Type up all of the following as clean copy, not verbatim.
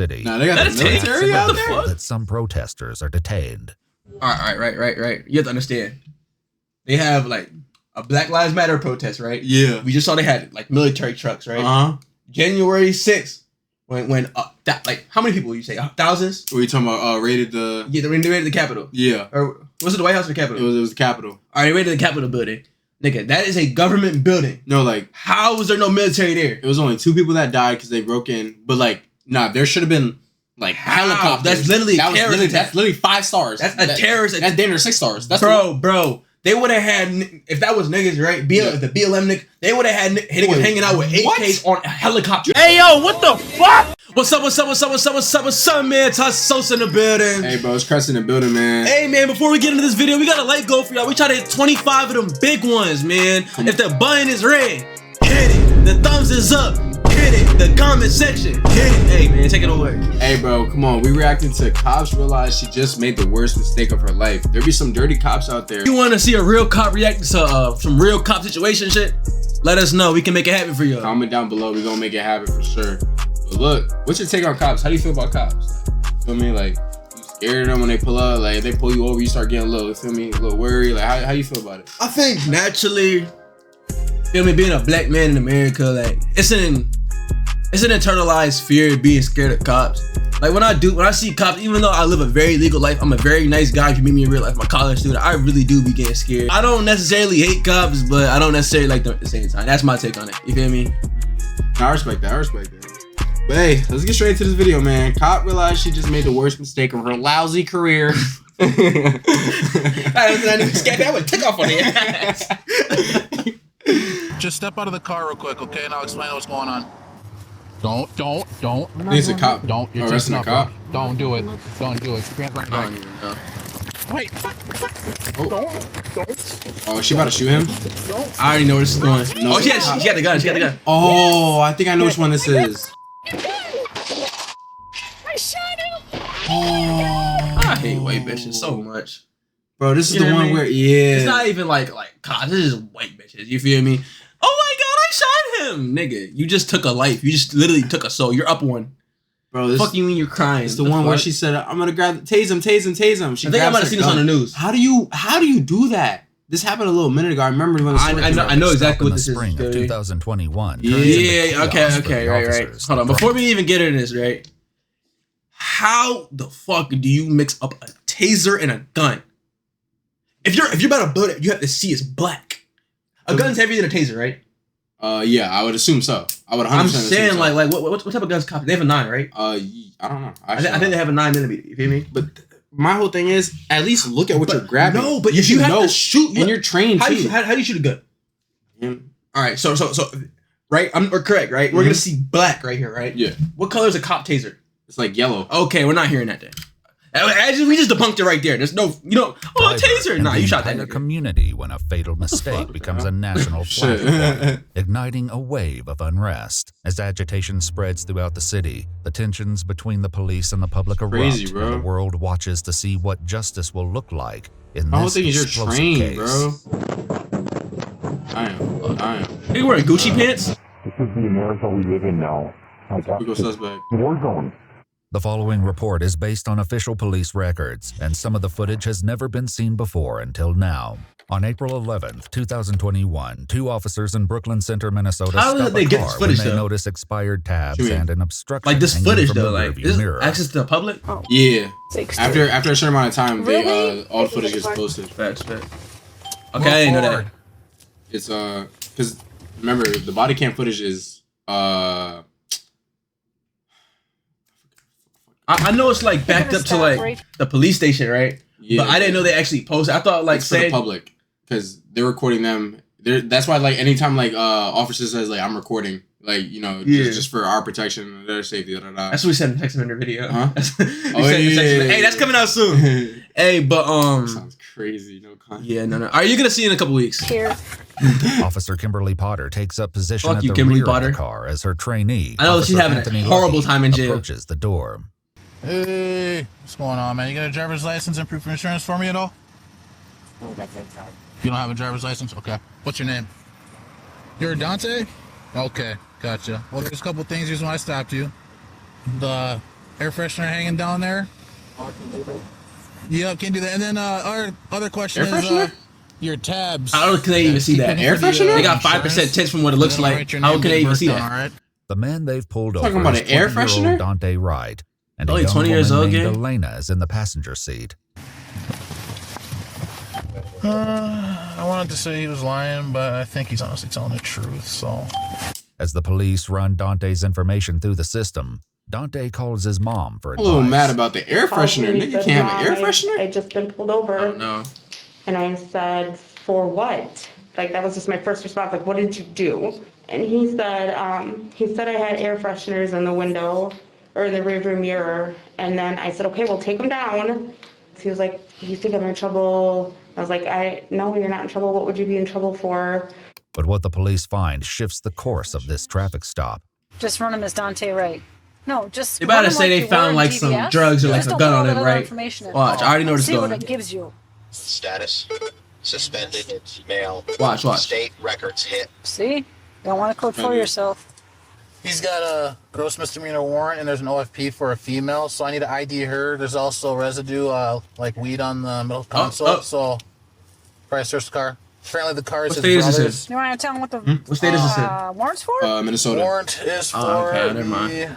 city. Nah, they got the military out there? That some protesters are detained. All right. You have to understand. They have like a Black Lives Matter protest, right? Yeah. We just saw they had like military trucks, right? January 6th, when like how many people would you say? Thousands? Were you talking about raided the? Yeah, they raided the Capitol. Yeah. Or was it the White House or the Capitol? It was the Capitol. All right, they raided the Capitol building. Nigga, that is a government building. No, like how was there no military there? It was only 2 people that died because they broke in. But like, nah, there should have been like helicopters. That's literally that's literally 5 stars. That's a terrorist. That's damn near 6 stars. That's bro. They would have had, if that was niggas, right? The BLM niggas, they would have had niggas hanging out with AKs on a helicopter. Hey yo, what the fuck? What's up, man? Toss Sosa in the building. Hey, bro, it's Crest in the building, man. Hey, man, before we get into this video, we got a light goal for y'all. We try to hit 25 of them big ones, man. If the button is red, hit it. The thumbs is up, hit it. The comment section, hit it. Hey, man, take it away. Hey, bro, come on. We reacting to cops realize she just made the worst mistake of her life. There be some dirty cops out there. If you want to see a real cop react to some real cop situation shit, let us know. We can make it happen for you. Comment down below. We gonna make it happen for sure. But look, what's your take on cops? How do you feel about cops? Like, feel me? Like, you scared of them when they pull up? Like, if they pull you over, you start getting a little, feel me? A little worried? Like, how you feel about it? I think naturally, feel me, being a black man in America, like, it's an internalized fear of being scared of cops. Like, when I see cops, even though I live a very legal life, I'm a very nice guy. If you meet me in real life, I'm a college student, I really do be getting scared. I don't necessarily hate cops, but I don't necessarily like them at the same time. That's my take on it. You feel me? I respect that. But hey, let's get straight into this video, man. Cop realized she just made the worst mistake of her lousy career. I would take off on the ass. Just step out of the car real quick, okay? And I'll explain what's going on. Don't. He's a cop. Don't. You're arresting a cop. Don't do it. Don't do it. You can't run back. Wait. Don't. Oh, is she about to shoot him? I already know where this is going. No, she got the gun. She got the gun. Oh, I think I know which one this is. I shot him. Oh, I hate white bitches so much. Bro, this is You the know what one I mean? where, yeah. It's not even like cops. This is white bitches. You feel me? Oh my god, I shot him, nigga. You just took a life. You just literally took a soul. You're up one. Bro, this Fuck you mean you're crying? It's the one where she said, "I'm gonna tase him." She I think I might have seen this on the news. How do you do that? This happened a little minute ago. I remember when I know exactly what this is. Spring of 2021. Yeah, okay, right. Hold on, before we even get into this, right? How the fuck do you mix up a taser and a gun? If you're about to build it, you have to see it's black. A gun's heavier than a taser, right? Yeah, I would assume so. I would 100% I'm saying, so. like, what type of guns cop? They have a 9, right? I don't know. I think they have a 9mm. You feel me? But my whole thing is, at least look at what you're grabbing. No, but if you have to shoot, and you're trained how too. do you shoot a gun? Yeah. All right, so right, we're correct, right? We're gonna see black right here, right? Yeah. What color is a cop taser? It's like yellow. Okay, we're not hearing that then. We just debunked it right there. There's no, a taser. Nah, you shot that. In a community when a fatal mistake becomes a national flashpoint, igniting a wave of unrest. As agitation spreads throughout the city, the tensions between the police and the public erupt, crazy, bro. and the world watches to see what justice will look like in My whole this thing is you're explosive trained, case. bro. I am. You wearing Gucci pants? This is the America we live in now. Typical suspect. War zone. The following report is based on official police records, and some of the footage has never been seen before until now. On April 11th, 2021, 2 officers in Brooklyn Center, Minnesota How did stop they a get car this footage, when they though? notice expired tabs and an obstruction. Like this hanging footage from though, the like rearview this mirror. access to the public? Yeah. After a certain amount of time, Really? all the footage gets posted. Facts. Okay, I didn't know that. It's because remember the body cam footage is I know it's like backed up to like the police station, right? Yeah. But I didn't know they actually posted. I thought like it's for the public because they're recording them. That's why like anytime like officer says like I'm recording, like just for our protection and their safety. That's what we said in the text under video. Huh? Hey, that's coming out soon. Hey, but sounds crazy. No content. Yeah, no. Are you gonna see in a couple weeks? Here. Officer Kimberly Potter takes up position Fuck at you, the Kimberly rear Potter. of the car as her trainee. I know she's having a horrible Lucky time in jail. Approaches the door. Hey, what's going on, man? You got a driver's license and proof of insurance for me at all? You don't have a driver's license? Okay. What's your name? You're Dante? Okay, gotcha. Well, there's a couple things. Here's why I stopped you. The air freshener hanging down there. Yeah, can't do that. And then our other question is your tabs. How can they even see that? Air freshener? They got 5% tips from what it looks like. How can they even see that? All right. The man they've pulled Talking over about is an air 20-year-old freshener? Dante Wright, and a Only young 20 years woman old, named gang? Elena is in the passenger seat. I wanted to say he was lying, but I think he's honestly telling the truth, so. As the police run Dante's information through the system, Dante calls his mom for I'm a little advice. mad about the air freshener. Nigga can't have an air freshener? I just been pulled over. Oh, no. And I said, for what? Like, that was just my first response. Like, what did you do? And he said I had air fresheners in the window or in the rearview mirror. And then I said, okay, well, take them down. He was like, you think I'm in trouble? I was like, no, you're not in trouble. What would you be in trouble for? But what the police find shifts the course of this traffic stop. Just run him as Dante Wright. No, just. They better run him say like they you found were in like some GBS. drugs or like Just a don't gun put on all him, that right? information in. Watch, I already know this See what going. it gives you. Status suspended, male. Watch. State records hit. See? Don't want to code for yourself. He's got a gross misdemeanor warrant, and there's an OFP for a female, so I need to ID her. There's also residue, like weed on the middle console, so probably search the car. Apparently the car is What his state is this in? brother's. You want to tell him what the What state is this in? warrant's for? Minnesota. Warrant is for okay, never mind. the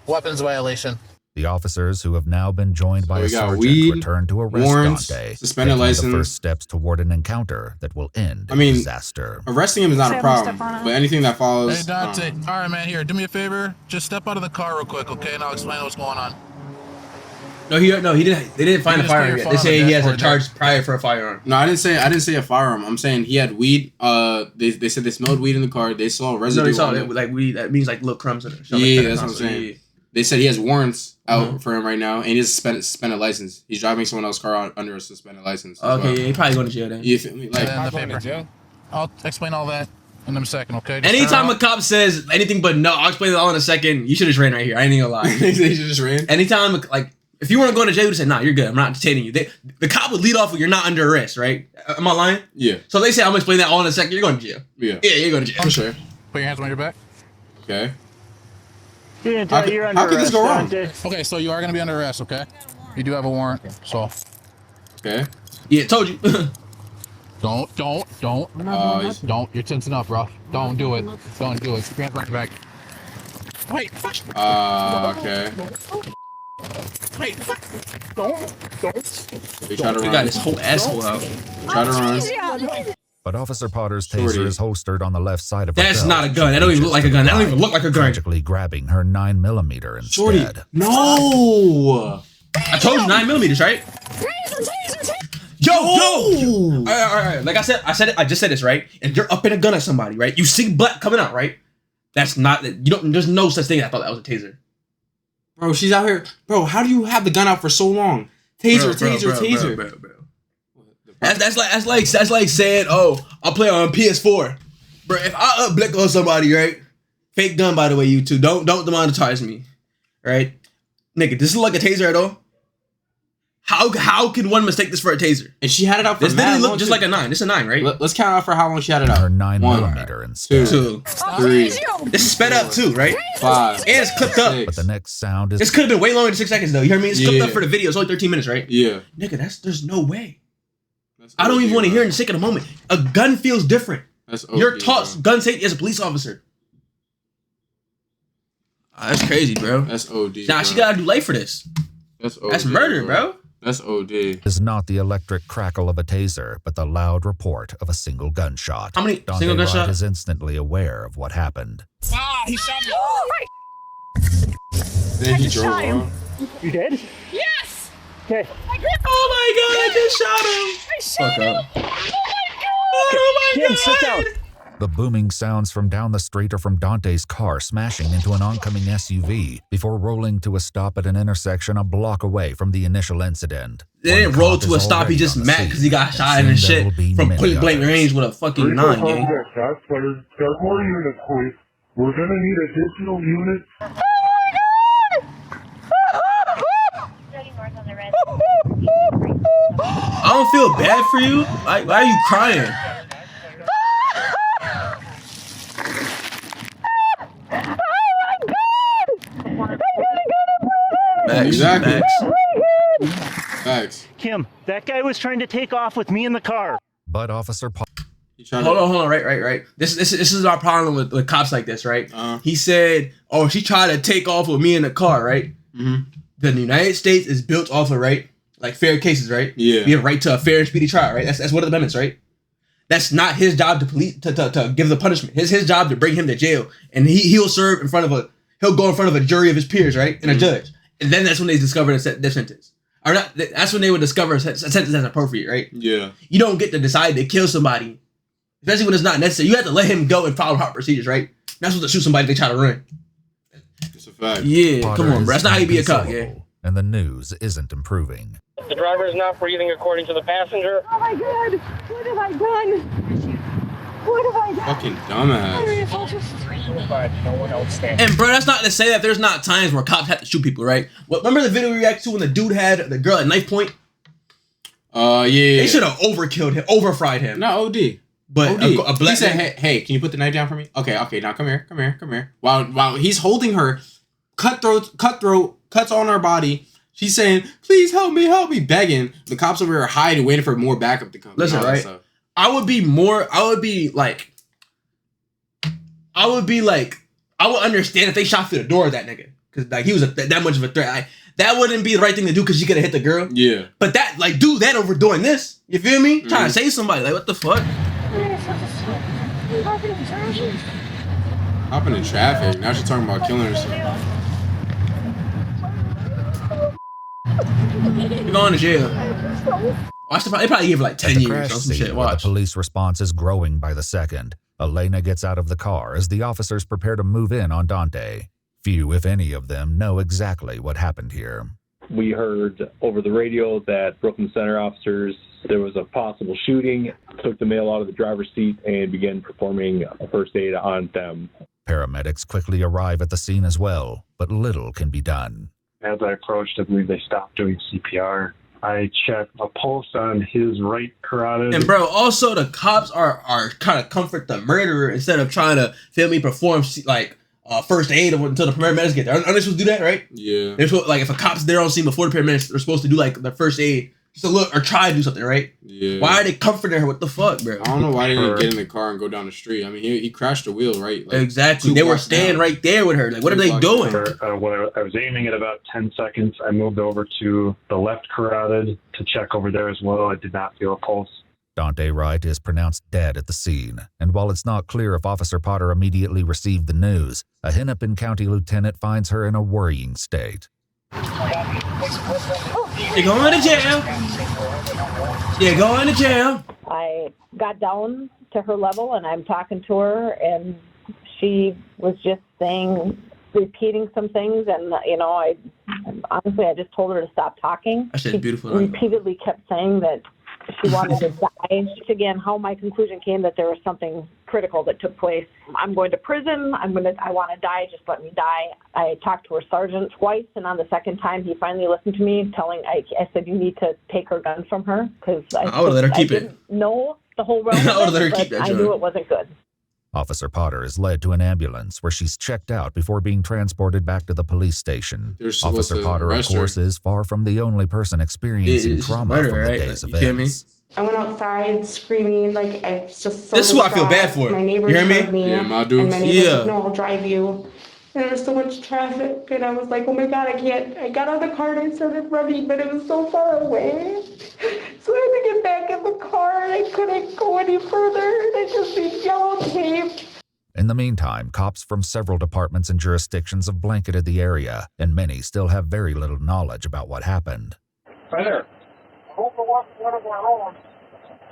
weapons violation. The officers, who have now been joined by So a we got sergeant, weed, return to arrest warrants, Dante, suspended taking license. the first steps toward an encounter that will end I mean, in disaster. Arresting him is not a Say problem, step on it. but anything that follows. Hey, Dante. All right, man, here, do me a favor. Just step out of the car real quick, okay? And I'll explain what's going on. No, he didn't. They didn't find You a just put firearm your yet. phone They on say the he has a dashboard charge prior for a firearm. No, I didn't say a firearm. I'm saying he had weed. They said they smelled weed in the car. They saw residue. No, they saw on it it. like weed. That means like little crumbs in it. Yeah, Like that's what I'm saying. They said he has warrants out for him right now, and he has a suspended license. He's driving someone else's car under a suspended license. as Okay, well. yeah, he probably going to jail then. You feel me? Like, And then the paper. I'll explain all that in a second, okay? Just Anytime turn a cop says anything but no, I'll explain it all in a second. You should just ran right here. I ain't even gonna lie. they just ran. Anytime, like, if you weren't going to jail, you would say, nah, you're good. I'm not detaining you. The cop would lead off with, you're not under arrest, right? Am I lying? Yeah, So they say, I'm going to explain that all in a second. You're going to jail. yeah, Yeah, you're going to jail. for sure. Put your hands on your back. Okay. How How could this go wrong? Okay, so you are going to be under arrest, okay? You do have a warrant, so Okay. Yeah, told you. don't. You're tensing up, bro. Don't do it. Don't do it. Put your hands on your back. Wait. Okay. Wait. They try to We run. got his whole asshole out. Try to run. But Officer Potter's Shorty. taser is holstered on the left side of her That's belt. not a gun. That don't even look like a gun. That don't even look like a gun. Tragically grabbing her 9mm Shorty. instead. No. I told you 9mm, right? Yo! All right. Like I just said this, right? And you're up in a gun at somebody, right? You see black coming out, right? That's not, there's no such thing. I thought that was a taser. Bro, she's out here. Bro, how do you have the gun out for so long? Taser. Bro. That's like saying, oh, I'll play on PS4. Bro, if I blick on somebody, right? Fake gun, by the way, you two. Don't demonetize me. Right? Nigga, this is like a taser at all. How can one mistake this for a taser? And she had it out for This mad literally long, look just too. like a 9. This is a 9, right? Let's count out for how long she had it out. Her 9mm 1, instead. 2, 2. 3, This is sped up too, right? 5, And it's clipped up. But the next sound is This could have been way longer than 6 seconds, though. You hear me? It's clipped Yeah. up for the video. It's only 13 minutes, right? Yeah. Nigga, there's no way. That's I don't even OD, want to bro. hear it in a second of a moment. A gun feels different. That's OD, You're taught bro. gun safety as a police officer. That's crazy, bro. That's OD. Nah, bro. she gotta do life for this. That's OD. That's murder, bro. That's OD. is not the electric crackle of a taser, but the loud report of a single gunshot. How many Dante single Wright gunshot? is instantly aware of what happened. Ah, he shot me. Then he drove on. You did? Yes! Okay. Oh my god, I just shot him. Fuck up. Oh my Jim, sit down. The booming sounds from down the street are from Dante's car smashing into an oncoming SUV before rolling to a stop at an intersection a block away from the initial incident. They One didn't roll cop to a is stop. He already just on the mad scene, because he got shot and and soon there shit will be from many point blank others. range with a fucking 9, gang. Shots fired. Got more units, please. We're gonna need additional units. I don't feel bad for you. Why are you crying? Exactly. Facts. Facts. Kim, that guy was trying to take off with me in the car. But Officer Potter Hold on. Right. This is our problem with cops like this, right? He said, "Oh, she tried to take off with me in the car," right? The United States is built off of like fair cases, right? Yeah. We have a right to a fair and speedy trial, right? That's one of the amendments, right? That's not his job to give the punishment. It's his job to bring him to jail, and he'll go in front of a jury of his peers, right, and a judge, and then that's when they discover their sentence. Or not, that's when they would discover a sentence that's appropriate, right? Yeah. You don't get to decide to kill somebody, especially when it's not necessary. You have to let him go and follow proper procedures, right? You're not supposed to shoot somebody if they try to run. It's a fact. Yeah, Potter come on, bro. is That's not how you be a cop, yeah. inconsolable, and the news isn't improving. The driver is not breathing according to the passenger. Oh my God! What have I done? What have I done? Fucking dumbass. And bro, that's not to say that there's not times where cops have to shoot people, right? Remember the video we reacted to when the dude had the girl at knife point? Yeah. They should have overfried him. Not OD. But OD. a black he said, man, hey, can you put the knife down for me? Okay, now come here. While he's holding her, cutthroat, cuts on her body. She's saying, please help me, begging. The cops over here are hiding, waiting for more backup to come. Listen, right? I would understand if they shot through the door of that nigga. Because like he was that much of a threat. That wouldn't be the right thing to do because she could have hit the girl. Yeah. But do that over doing this. You feel me? Trying to save somebody. Like, what the fuck? Hopping in traffic. Now she's talking about killing herself. You're going to jail. Watch they probably give her like 10 At the years crash or some scene, shit. where Watch. the police response is growing by the second. Elena gets out of the car as the officers prepare to move in on Dante. Few, if any of them, know exactly what happened here. We heard over the radio that Brooklyn Center officers, there was a possible shooting, took the male out of the driver's seat and began performing a first aid on them. Paramedics quickly arrive at the scene as well, but little can be done. As I approached, I believe they stopped doing CPR. I checked a pulse on his right carotid. And bro, also the cops are trying to comfort the murderer instead of trying to perform like first aid until the paramedics get there. Aren't they supposed to do that, right? Yeah. They're supposed, like if a cop's there on scene before the paramedics, they're supposed to do like the first aid just to look or try to do something, right? Yeah. Why are they comforting her? What the fuck, bro? I don't know why they didn't get in the car and go down the street. I mean, he crashed the wheel, right? Like, exactly. They were standing right there with her. Like, what are they doing? When I was aiming at about 10 seconds, I moved over to the left carotid to check over there as well. I did not feel a pulse. Dante Wright is pronounced dead at the scene, and while it's not clear if Officer Potter immediately received the news, a Hennepin County lieutenant finds her in a worrying state. You're going to jail. You're going to jail. I got down to her level and I'm talking to her and she was just repeating some things and, I just told her to stop talking. That shit's beautiful. She repeatedly kept saying that she wanted to die. Again, how my conclusion came that there was something critical that took place. I'm going to prison. I want to die. Just let me die. I talked to her sergeant twice, and on the second time, he finally listened to me, I said, you need to take her gun from her because I would let her keep it. Didn't know the whole realm. I would let her keep that. I knew it wasn't good. Officer Potter is led to an ambulance where she's checked out before being transported back to the police station. Officer Potter, of course, is far from the only person experiencing trauma from the day's events. I went outside screaming, like, I was just so This is who I feel bad for. My neighbors You hear me? heard me. Yeah, my dude. And my neighbors like, no, I'll drive you. And there was so much traffic, and I was like, oh my God, I can't. I got out of the car and I started running, but it was so far away. So I had to get back in the car, and I couldn't go any further. And I just see yellow tape. In the meantime, cops from several departments and jurisdictions have blanketed the area, and many still have very little knowledge about what happened. Right there.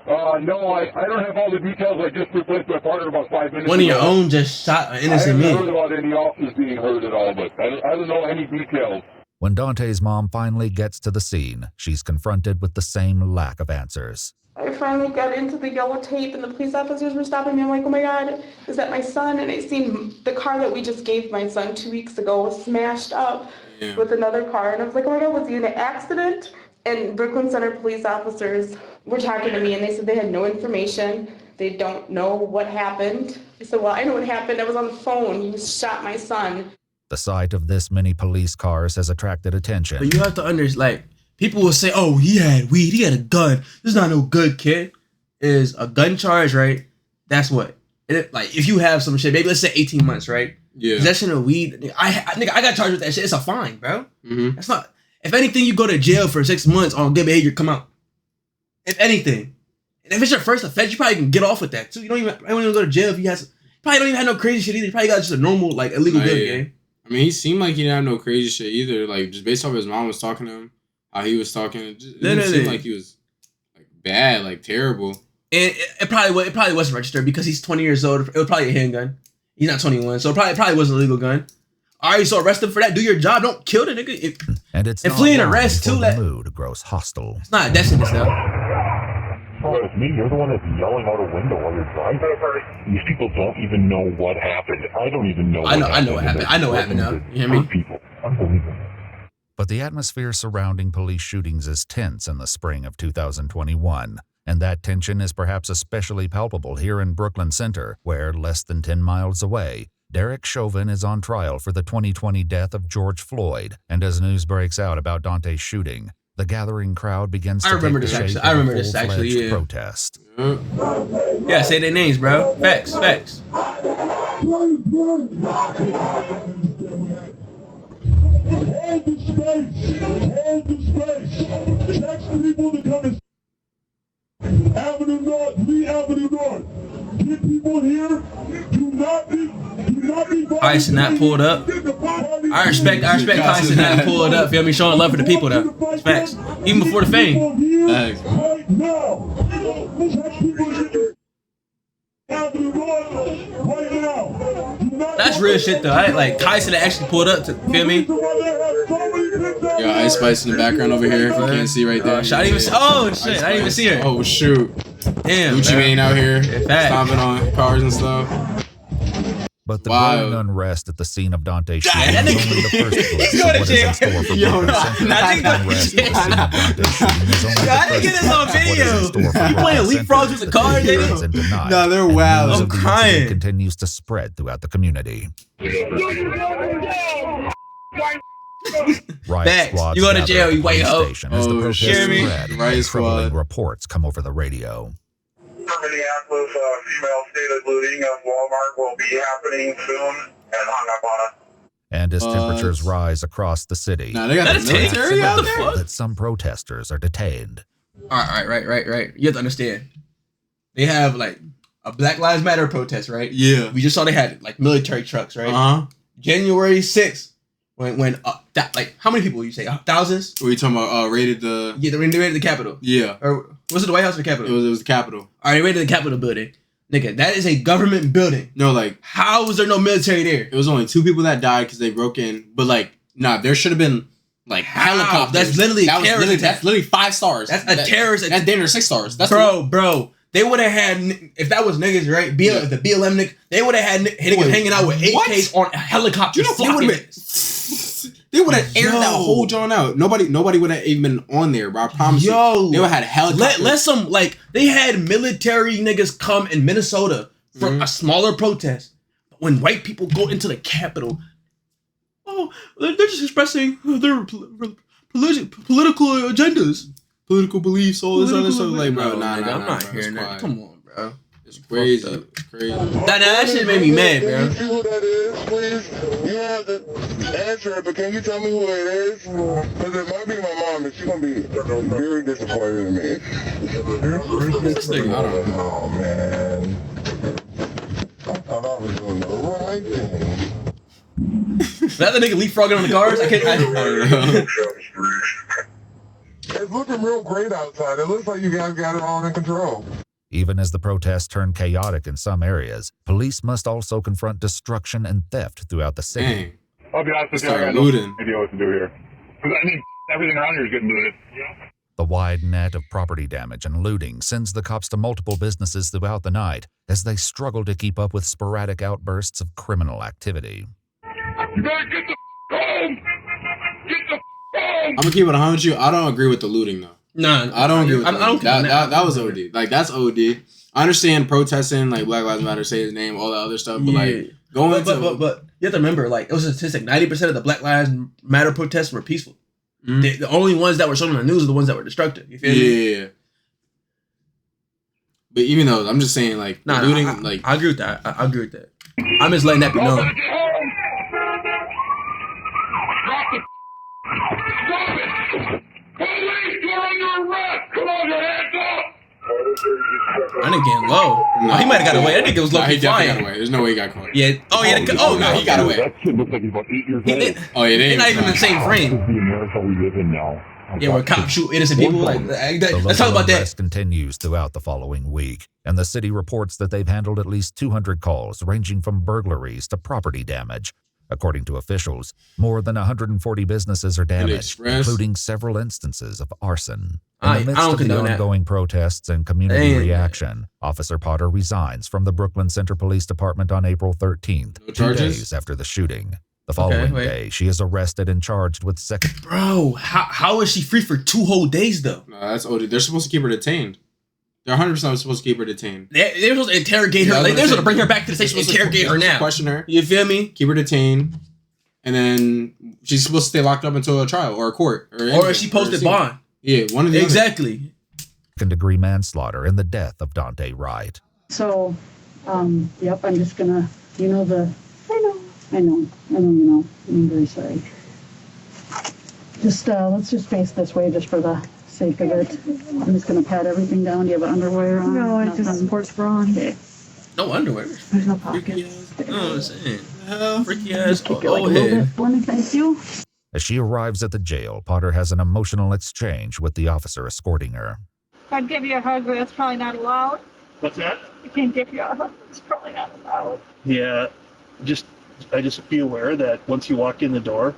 No, I don't have all the details. I just replaced my partner about 5 minutes One of your ago. own just shot an innocent man. I haven't heard about any officers being hurt at all, but I don't know any details. When Dante's mom finally gets to the scene, she's confronted with the same lack of answers. I finally got into the yellow tape and the police officers were stopping me. I'm like, oh my God, is that my son? And I seen the car that we just gave my son 2 weeks ago was smashed up with another car. And I was like, oh my God, was he in an accident? And Brooklyn Center police officers were talking to me and they said they had no information. They don't know what happened. I said, well, I know what happened. I was on the phone. He shot my son. The sight of this many police cars has attracted attention. But you have to understand, like, people will say, oh, he had weed, he had a gun. This is not no good kid. Is a gun charge, right? That's what. Like, if you have some shit, maybe let's say 18 months, right? Yeah. Possession of weed. I got charged with that shit. It's a fine, bro. Mm-hmm. That's not. If anything, you go to jail for 6 months on good behavior, come out. If anything. And if it's your first offense, you probably can get off with that, too. You don't even go to jail if you probably don't even have no crazy shit either. You probably got just a normal, like, illegal good game. I mean, he seemed like he didn't have no crazy shit either. Like, just based off his mom was talking to him, how he was talking, it didn't seem like he was like bad, like terrible. And it probably wasn't registered because he's 20 years old. It was probably a handgun. He's not 21, so it probably wasn't a legal gun. All right, so arrest him for that. Do your job. Don't kill the nigga. And it's fleeing arrest too. The mood grows hostile. It's not a death sentence though. Well, it's me. You're the one that's yelling out a window while you're driving. These people don't even know what happened. I don't even know. I know what happened. I know what happened now. You hear me? People, unbelievable. But the atmosphere surrounding police shootings is tense in the spring of 2021. And that tension is perhaps especially palpable here in Brooklyn Center, where, less than 10 miles away, Derek Chauvin is on trial for the 2020 death of George Floyd. And as news breaks out about Dante's shooting, the gathering crowd begins to take the shape of a full-fledged protest. Yeah, say their names, bro. Facts. Avenue North, Lee Avenue North. Get people here. Do not be Ice and that pulled up. I respect Ice and that pulled up. Feel me? Showing love for the people though. It's facts. Even before the fame. Right now. Avenue North, right now. That's real shit though. Like Tyson actually pulled up to feel me. Yo, Ice Spice in the background over here. If you can't see right there. I didn't even see. Oh shit! I didn't even see her. Oh shoot! Damn. Gucci Mane out here stomping on cars and stuff. But the growing unrest at the scene of Dante's shooting is only the first glimpse of what is in store for I didn't get this on video. You playing leapfrogs with the car, nigga? No, they're wild. I'm crying. Continues to spread throughout the community. Riot squads you go to jail, you white hoe. As the protest spread, troubling reports come over the radio. Minneapolis, female stated looting of Walmart will be happening soon, and hung up on us. And as temperatures rise across the city, they got the military out there? That some protesters are detained. All right. You have to understand. They have like a Black Lives Matter protest, right? Yeah. We just saw they had like military trucks, right? January 6th, when like how many people you say? Thousands? Were you talking about raided the? Yeah, they raided the Capitol. Yeah. Or was it the White House or the Capitol? It was the Capitol. All right, raided the Capitol building. Nigga, that is a government building. No, like how was there no military there? It was only 2 people that died because they broke in. But like, nah, there should have been like helicopters. That's literally that's literally 5 stars. That's a terrorist. That's damn near 6 stars. That's bro. They would have had, if that was niggas, right? The BLM niggas, they would have had niggas hanging out with AKs on helicopters. They would have aired that whole joint out. Nobody would have even been on there, bro. I promise you. They would have had helicopters. Let some, like, they had military niggas come in Minnesota for a smaller protest. But when white people go into the Capitol, they're just expressing their political agendas. Political beliefs, all this other stuff. Like, bro, I'm not hearing that. Come on, bro. It's crazy. It's crazy. That shit made me mad, bro. Can you see who that is, please? You have to answer it, but can you tell me who it is? Because it might be my mom, and she's going to be very disappointed in me. I don't know. Oh, man. I thought I was doing the right thing. Is that the nigga leapfrogging on the cars? I don't know. It's looking real great outside. It looks like you guys got it all in control. Even as the protests turn chaotic in some areas, police must also confront destruction and theft throughout the city. Dang. I'll be honest with you, I got no idea what to do here. Because I mean, everything around here is getting looted. The wide net of property damage and looting sends the cops to multiple businesses throughout the night as they struggle to keep up with sporadic outbursts of criminal activity. You better get the home! Get the home! I'm gonna keep it 100 with you. I don't agree with the looting though. No, I don't agree with that. That was OD. Like that's OD. I understand protesting, like Black Lives Matter, say his name, all that other stuff, but like going but you have to remember, like, it was a statistic, 90% of the Black Lives Matter protests were peaceful. The only ones that were shown on the news are the ones that were destructive. You feel me? Yeah. But even though, I'm just saying, like, looting, I agree with that. I agree with that. I'm just letting that be known. That nigga getting low. No, he might have got away. That nigga was low. He definitely got away. There's no way he got caught. Yeah. Oh, yeah. No, he got away. That kid looks like he's about 8 years old. Oh, yeah, they're not even in the same frame. This is the America we live in now. Yeah, where cops shoot innocent people. Like, let's talk about that. The unrest continues throughout the following week, and the city reports that they've handled at least 200 calls ranging from burglaries to property damage. According to officials, more than 140 businesses are damaged, including several instances of arson. In the midst of the ongoing protests and community reaction, Officer Potter resigns from the Brooklyn Center Police Department on April 13th, 2 days after the shooting. The following day, she is arrested and charged with second. Bro, how is she free for 2 whole days though? No, that's OD. They're supposed to keep her detained. They're 100% supposed to keep her detained. They're supposed to interrogate her. Like, they're supposed to bring her back to the station and interrogate her now. Question her. You feel me? Keep her detained. And then she's supposed to stay locked up until a trial or a court. Or she posted bond. Yeah, one of the Exactly. Second-degree manslaughter in the death of Dante Wright. So, yep, I'm just gonna, I know, I'm very sorry. Just, let's just face this way just for the sake of it. I'm just gonna pat everything down. Do you have underwear on? No, I just sports bra on. Okay. No underwear. There's no pockets. No, I'm saying. Freaky ass old head. Thank you. As she arrives at the jail, Potter has an emotional exchange with the officer escorting her. I'd give you a hug, but that's probably not allowed. What's that? I can't give you a hug. It's probably not allowed. Yeah, I just be aware that once you walk in the door,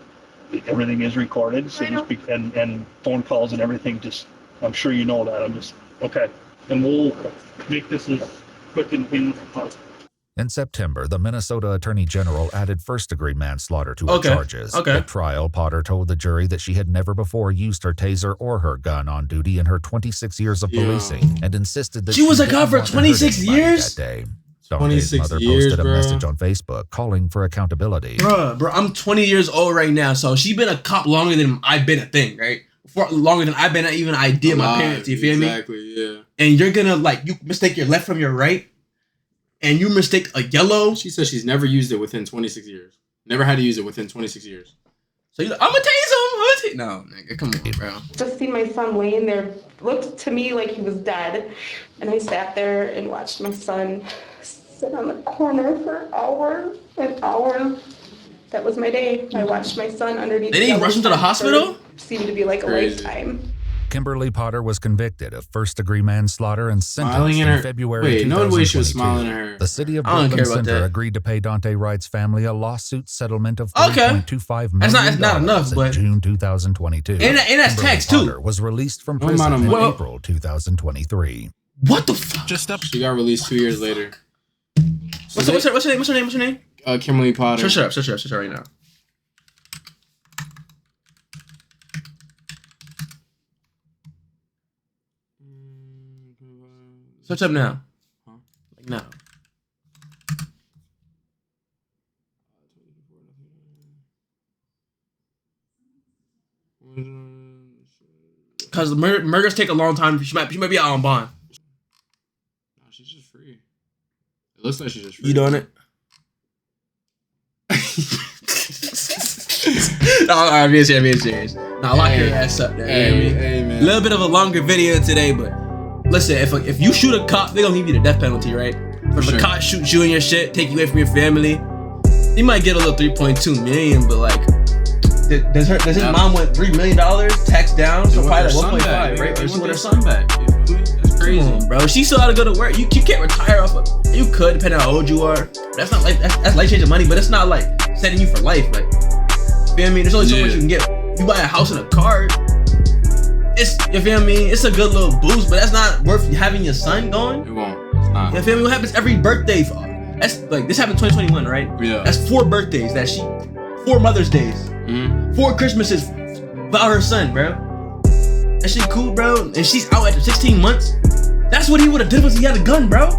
everything is recorded, so to speak, and phone calls and everything. Just, I'm sure you know that. I'm just okay, and we'll make this as quick and painless as possible. In September, the Minnesota Attorney General added first-degree manslaughter to her charges. At trial, Potter told the jury that she had never before used her taser or her gun on duty in her 26 years of policing, and insisted that she was a cop for 26 years? That day. Dante's mother posted a message on Facebook calling for accountability. Bro, I'm 20 years old right now, so she been a cop longer than I've been a thing, right? Longer than I've been even an idea of my parents, you feel me? Exactly, yeah. And you're gonna, like, you mistake your left from your right, and you mistake a yellow. She says she's never used it within 26 years. Never had to use it within 26 years. So you're like, I'm gonna tase him. No, nigga, come on, bro. Just seen my son laying there, looked to me like he was dead. And I sat there and watched my son sit on the corner for hours and hours. That was my day. I watched my son underneath. They didn't rush him to the hospital? Seemed to be like a lifetime. Kimberly Potter was convicted of first-degree manslaughter and sentenced in February 2022. No way she was smiling at her. The city of Brooklyn Center agreed to pay Dante Wright's family a lawsuit settlement of $3.25 million. That's not enough, but in June 2022. And that's tax too. Potter was released from prison in April 2023. What the fuck? She got released 2 years later. What's her name? Kimberly Potter. Search her right now. Search up now. Like now. Because murders take a long time. She might be out on bond. No, she's just free. It looks like she's just free. You doing it? No, I'm being serious. Now lock your ass up there. Hey, man. A little bit of a longer video today, but listen, if you shoot a cop, they gonna give you the death penalty, right? But if a cop shoots you and your shit, take you away from your family, you might get a little 3.2 million, but like, does his mom want $3 million tax down? So probably like 1.5, right? Or she want her son back. You feel me? That's crazy. Come on, bro. She still gotta go to work. You can't retire off of. You could, depending on how old you are. That's not like that's life changing money, but it's not like setting you for life. Like, you feel me? There's only so much you can get. You buy a house and a car. You feel me? It's a good little boost, but that's not worth having your son going. It won't. It's not. You feel me? What happens every birthday? That's like, this happened 2021, right? Yeah. That's 4 birthdays 4 Mother's Days, 4 Christmases without her son, bro. That shit cool, bro. And she's out after 16 months. That's what he would have did if he had a gun, bro.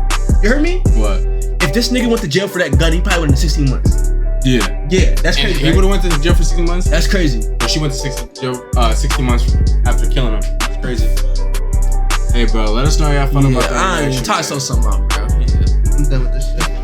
You heard me? What? If this nigga went to jail for that gun, he probably would have 16 months. Yeah. Yeah, that's And crazy. he would have went to jail for 60 months. That's crazy. But she went to 60 months after killing him. That's crazy. Hey, bro, let us know how y'all felt about that. I ain't talk something out, bro. Yeah. I'm done with this shit.